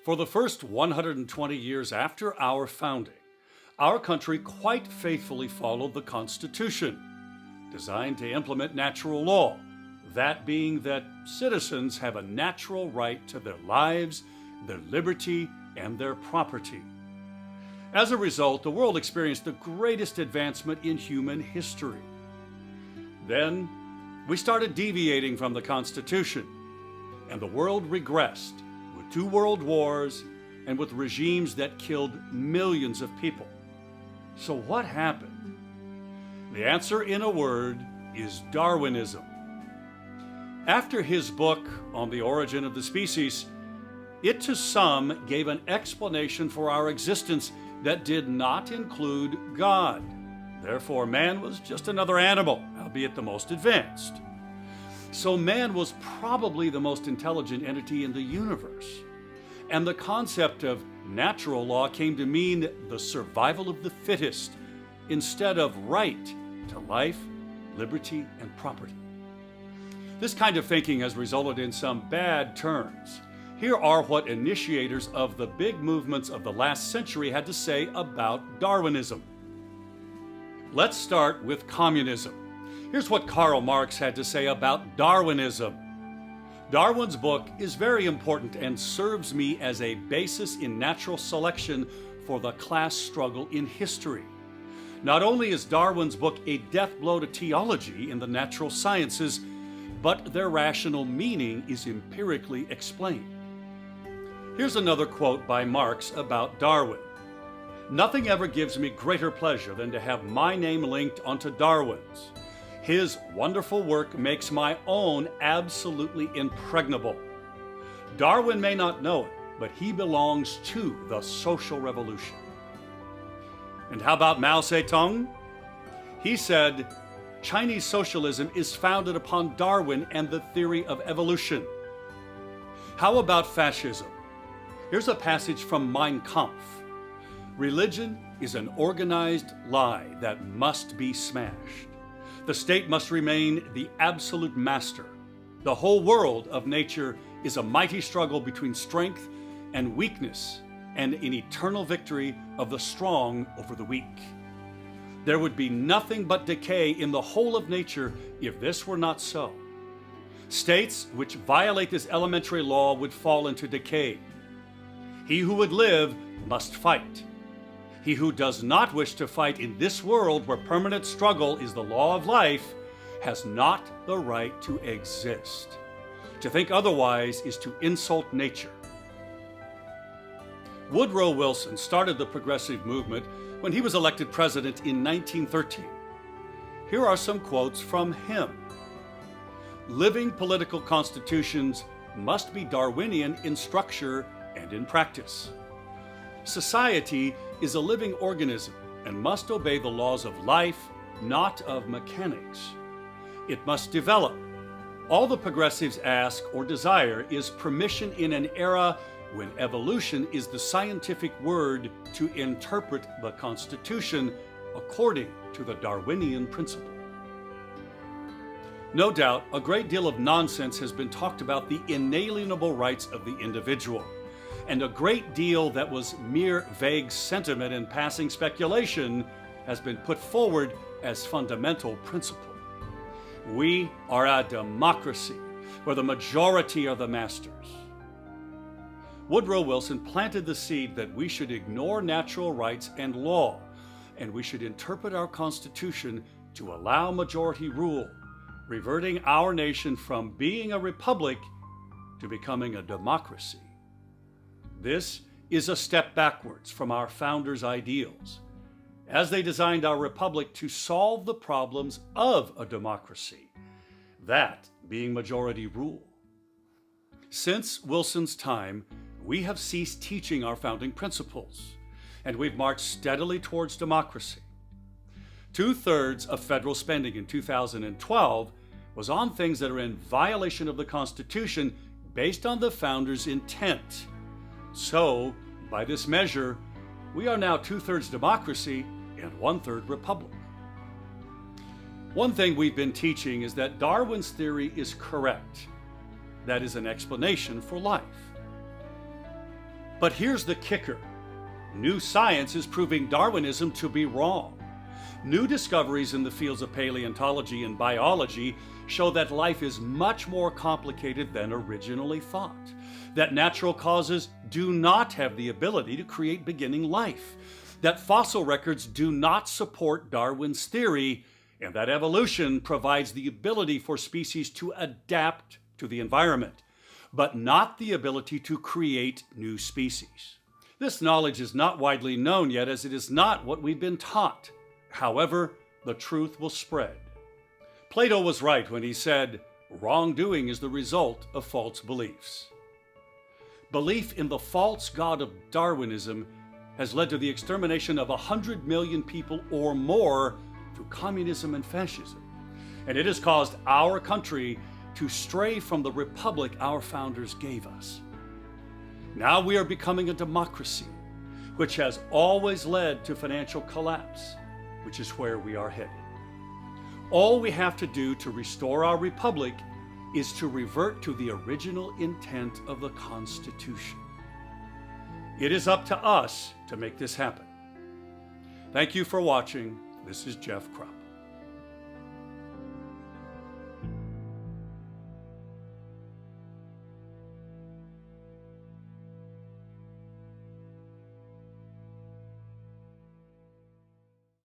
For the first 120 years after our founding, our country quite faithfully followed the Constitution, designed to implement natural law, that being that citizens have a natural right to their lives, their liberty, and their property. As a result, the world experienced the greatest advancement in human history. Then, we started deviating from the Constitution, and the world regressed with 2 world wars and with regimes that killed millions of people. So what happened? The answer in a word is Darwinism. After his book on the origin of the species, it to some gave an explanation for our existence that did not include God. Therefore, man was just another animal, albeit the most advanced. So man was probably the most intelligent entity in the universe. And the concept of natural law came to mean the survival of the fittest instead of right to life, liberty, and property. This kind of thinking has resulted in some bad turns. Here are what initiators of the big movements of the last century had to say about Darwinism. Let's start with communism. Here's what Karl Marx had to say about Darwinism. Darwin's book is very important and serves me as a basis in natural selection for the class struggle in history. Not only is Darwin's book a death blow to theology in the natural sciences, but their rational meaning is empirically explained. Here's another quote by Marx about Darwin. "Nothing ever gives me greater pleasure than to have my name linked onto Darwin's. His wonderful work makes my own absolutely impregnable. Darwin may not know it, but he belongs to the social revolution." And how about Mao Zedong? He said, "Chinese socialism is founded upon Darwin and the theory of evolution." How about fascism? Here's a passage from Mein Kampf. "Religion is an organized lie that must be smashed. The state must remain the absolute master. The whole world of nature is a mighty struggle between strength and weakness, and an eternal victory of the strong over the weak. There would be nothing but decay in the whole of nature if this were not so. States which violate this elementary law would fall into decay. He who would live must fight. He who does not wish to fight in this world where permanent struggle is the law of life has not the right to exist. To think otherwise is to insult nature." Woodrow Wilson started the progressive movement when he was elected president in 1913. Here are some quotes from him. "Living political constitutions must be Darwinian in structure and in practice. Society is a living organism and must obey the laws of life, not of mechanics. It must develop. All the progressives ask or desire is permission in an era when evolution is the scientific word to interpret the Constitution according to the Darwinian principle." No doubt, a great deal of nonsense has been talked about the inalienable rights of the individual, and a great deal that was mere vague sentiment and passing speculation has been put forward as fundamental principle. We are a democracy where the majority are the masters. Woodrow Wilson planted the seed that we should ignore natural rights and law, and we should interpret our Constitution to allow majority rule, reverting our nation from being a republic to becoming a democracy. This is a step backwards from our founders' ideals, as they designed our republic to solve the problems of a democracy, that being majority rule. Since Wilson's time, we have ceased teaching our founding principles, and we've marched steadily towards democracy. 2/3 of federal spending in 2012 was on things that are in violation of the Constitution based on the founders' intent. So, by this measure, we are now 2/3 democracy and 1/3 republic. One thing we've been teaching is that Darwin's theory is correct. That is an explanation for life. But here's the kicker. New science is proving Darwinism to be wrong. New discoveries in the fields of paleontology and biology show that life is much more complicated than originally thought, that natural causes do not have the ability to create beginning life, that fossil records do not support Darwin's theory, and that evolution provides the ability for species to adapt to the environment, but not the ability to create new species. This knowledge is not widely known yet, as it is not what we've been taught. However, the truth will spread. Plato was right when he said, "Wrongdoing is the result of false beliefs." Belief in the false god of Darwinism has led to the extermination of 100 million people or more through communism and fascism. And it has caused our country to stray from the republic our founders gave us. Now we are becoming a democracy, which has always led to financial collapse, which is where we are headed. All we have to do to restore our republic is to revert to the original intent of the Constitution. It is up to us to make this happen. Thank you for watching. This is Jeff Krupp.